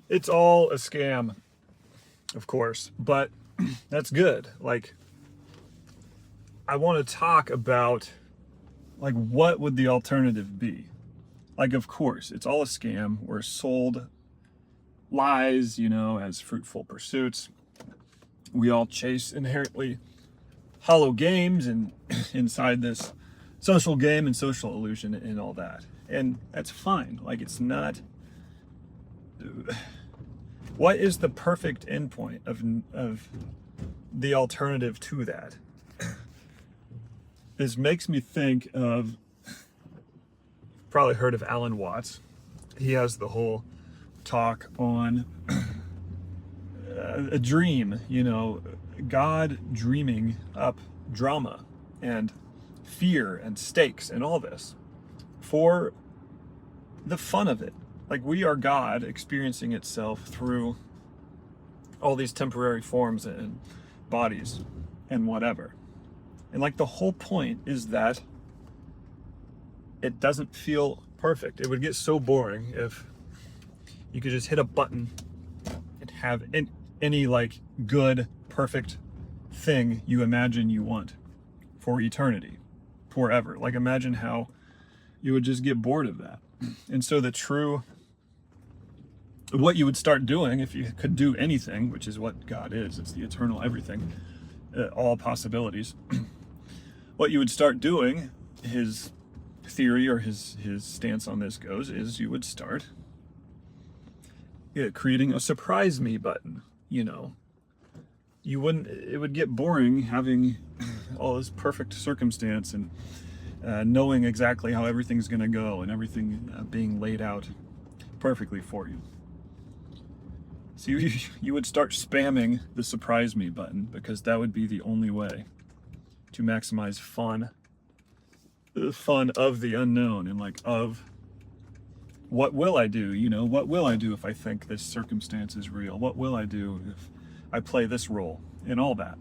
It's all a scam, of course, but that's good. Like, I want to talk about, like, what would the alternative be? Like, of course, it's all a scam. We're sold lies, as fruitful pursuits. We all chase inherently hollow games and inside this social game and social illusion and all that. And that's fine. Like, it's not. What is the perfect endpoint of the alternative to that? This makes me think of, probably heard of Alan Watts. He has the whole talk on a dream, God dreaming up drama and fear and stakes and all this for the fun of it. Like, we are God experiencing itself through all these temporary forms and bodies and whatever. And like, the whole point is that it doesn't feel perfect. It would get so boring if you could just hit a button and have any like good, perfect thing you imagine you want for eternity, forever. Like, imagine how you would just get bored of that. And so what you would start doing if you could do anything, which is what God is, it's the eternal everything, all possibilities. What you would start doing, his theory or his stance on this goes, is you would start creating a surprise me button. It would get boring having all this perfect circumstance and knowing exactly how everything's going to go and everything being laid out perfectly for you. So you would start spamming the surprise me button, because that would be the only way to maximize fun, the fun of the unknown, and like, of what will I do? What will I do if I think this circumstance is real? What will I do if I play this role, and all that?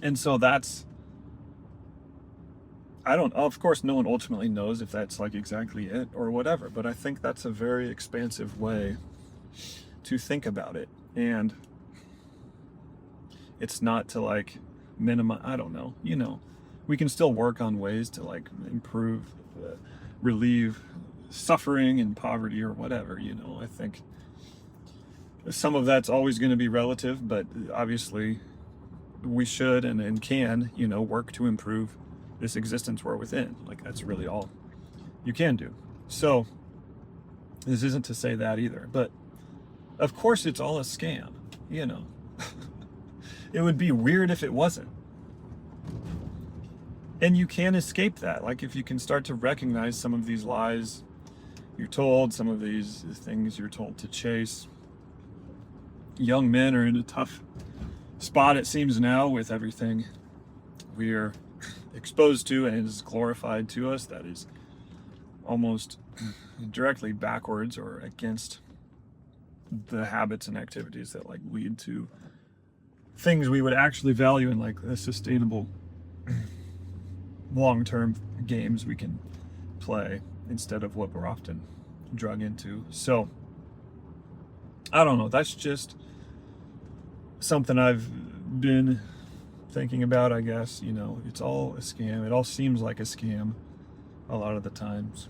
And so of course, no one ultimately knows if that's like exactly it or whatever, but I think that's a very expansive way to think about it. And it's not to like minimize, I don't know, we can still work on ways to like improve, relieve suffering and poverty or whatever. I think some of that's always going to be relative, but obviously we should and can, work to improve this existence we're within. Like, that's really all you can do. So this isn't to say that either, but of course it's all a scam. It would be weird if it wasn't. And you can't escape that. Like, if you can start to recognize some of these lies you're told, some of these things you're told to chase. Young men are in a tough spot, it seems now, with everything we're exposed to and is glorified to us that is almost directly backwards or against the habits and activities that like lead to things we would actually value in like a sustainable long-term games we can play, instead of what we're often drug into. So I don't know, that's just something I've been thinking about, I guess. It's all a scam. It all seems like a scam a lot of the times,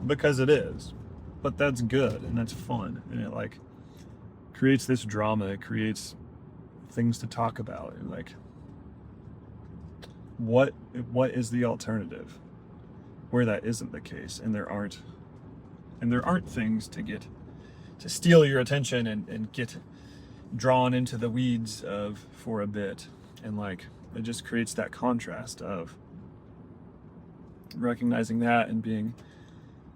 because it is. But that's good and that's fun, and it like creates this drama. It creates things to talk about, and like, what is the alternative where that isn't the case, and there aren't things to steal your attention and get drawn into the weeds of for a bit. And like, it just creates that contrast of recognizing that and being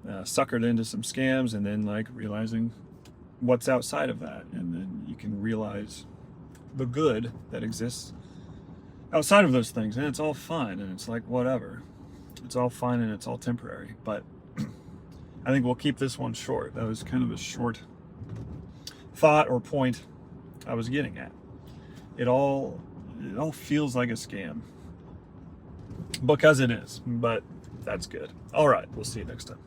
suckered into some scams, and then like realizing what's outside of that, and then you can realize the good that exists outside of those things, and it's all fun, and it's like, whatever, it's all fun and it's all temporary. But I think we'll keep this one short. That was kind of a short thought or point I was getting at. It all feels like a scam, because it is, but that's good. All right, we'll see you next time.